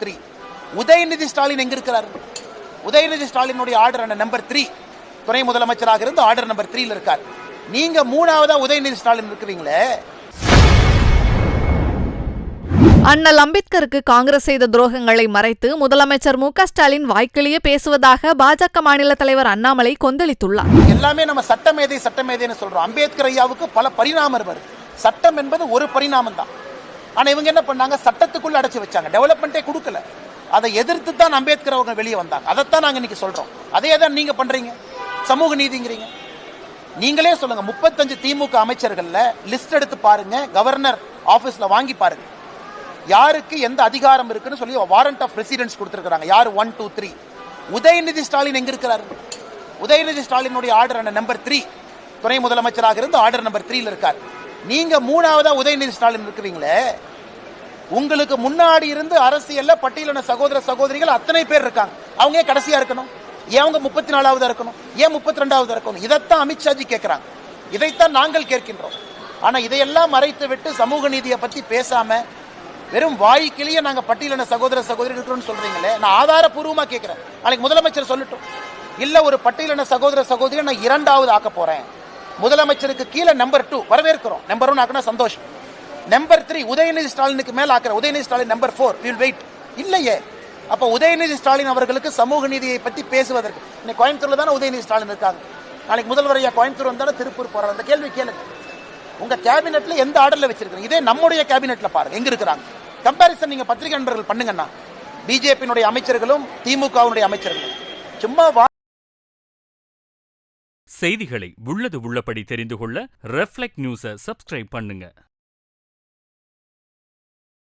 3. உதயநிதி ஸ்டாலின் எங்க இருக்கிறார்? உதயநிதி ஸ்டாலினுடைய ஆர்டர் நம்பர் 3, துணை முதலமைச்சராக இருந்து ஆர்டர் நம்பர் 3 இருக்கார். நீங்க மூணாவதா உதயநிதி ஸ்டாலின் இருக்கிறீங்களே. அண்ணல் அம்பேத்கருக்கு காங்கிரஸ் செய்த துரோகங்களை மறைத்து முதலமைச்சர் மு க ஸ்டாலின் வாய்க்கிலேயே பேசுவதாக பாஜக மாநில தலைவர் அண்ணாமலை கொந்தளித்துள்ளார். எல்லாமே நம்ம சட்டமேதைன்னு சொல்றோம். அம்பேத்கர் ஐயாவுக்கு பல பரிணாமம் வருது. சட்டம் என்பது ஒரு பரிணாமம் தான். ஆனா இவங்க என்ன பண்ணாங்க, சட்டத்துக்குள்ள அடைச்சு வச்சாங்க, டெவலப்மெண்ட்டே கொடுக்கல. அதை எதிர்த்து தான் அம்பேத்கர் அவங்க வெளியே வந்தாங்க. அதைத்தான் நாங்க இன்னைக்கு சொல்றோம். அதே தான் நீங்க பண்றீங்க, சமூக நீதிங்கிறீங்க. நீங்களே சொல்லுங்க, 35 திமுக அமைச்சர்கள்ல லிஸ்ட் எடுத்து பாருங்க, கவர்னர் ஆபீஸ்ல வாங்கி பாருங்க, யாருக்கு எந்த அதிகாரம் இருக்குன்னு சொல்லி வாரண்ட் ஆஃப் ரெசிடென்ஸ் கொடுத்திருக்காங்க. யாரு 1, 2, 3. உதயநிதி ஸ்டாலின் எங்க இருக்கிறார்? உதயநிதி ஸ்டாலினுடைய ஆர்டர் நம்பர் 3, துணை முதலமைச்சராக இருந்து ஆர்டர் நம்பர் 3 இருக்கார். நீங்க மூணாவதா உதயநிதி ஸ்டாலின் இருக்கிறீங்களே. உங்களுக்கு முன்னாடி இருந்து அரசியல்ல பட்டியலின சகோதர சகோதரிகள் அத்தனை பேர் இருக்காங்க. அவங்க ஏன் கடைசியா இருக்கணும்? ஏன் அவங்க 34வது இருக்கணும்? ஏன் 32வது இருக்கணும்? இதைத்தான் அமித்ஷாஜி கேட்கிறாங்க, இதைத்தான் நாங்கள் கேட்கின்றோம். ஆனா இதையெல்லாம் மறைத்து விட்டு சமூக நீதியை பத்தி பேசாம வெறும் வாய்க்கிலேயே நாங்க பட்டியலின சகோதர சகோதரி இருக்கிறோம்னு சொல்றீங்களே. நான் ஆதாரப்பூர்வமா கேட்கிறேன். நாளைக்கு முதலமைச்சர் சொல்லட்டும், இல்ல ஒரு பட்டியலின சகோதர சகோதரி நான் 2வது ஆக்க போறேன், முதலமைச்சருக்கு கீழே நம்பர் 2 வரவேற்கிறோம், நம்பர் 1 ஆக்கினா சந்தோஷம், நம்பர் 3 உதயநிதி ஸ்டாலினுக்கு மேல ஆக்கிற, Udhayanidhi Stalin number 4 will wait. இல்லையே. அப்ப உதயநிதி ஸ்டாலின் அவர்களுக்கு சமூக நீதியை பத்தி பேசுவதற்கு, இன்னைக்கு கோயம்புத்தூர்ல தானே உதயநிதி ஸ்டாலின் இருக்காங்க. நாளைக்கு முதல்வர் ஐயா கோயம்புத்தூர் வந்தாலும் திருப்பூர் போறாங்க. அந்த கேள்வி கேளுங்க, உங்க கேபினெட்ல எந்த ஆர்டர்ல வச்சிருக்கீங்க? இதே நம்முடைய கேபினெட்ல பாருங்க எங்க இருக்கிறாங்க. கம்பாரிசன் நீங்க பத்திரிகை நண்பர்கள் பண்ணுங்கன்னா, பிஜேபியினுடைய அமைச்சர்களும் திமுகவுடைய அமைச்சர்களும் சும்மா செய்திகளை உள்ளது உள்ளபடி தெரிந்து கொள்ள ரெஃப்ளெக்ட் நியூஸை சப்ஸ்கிரைப் பண்ணுங்க.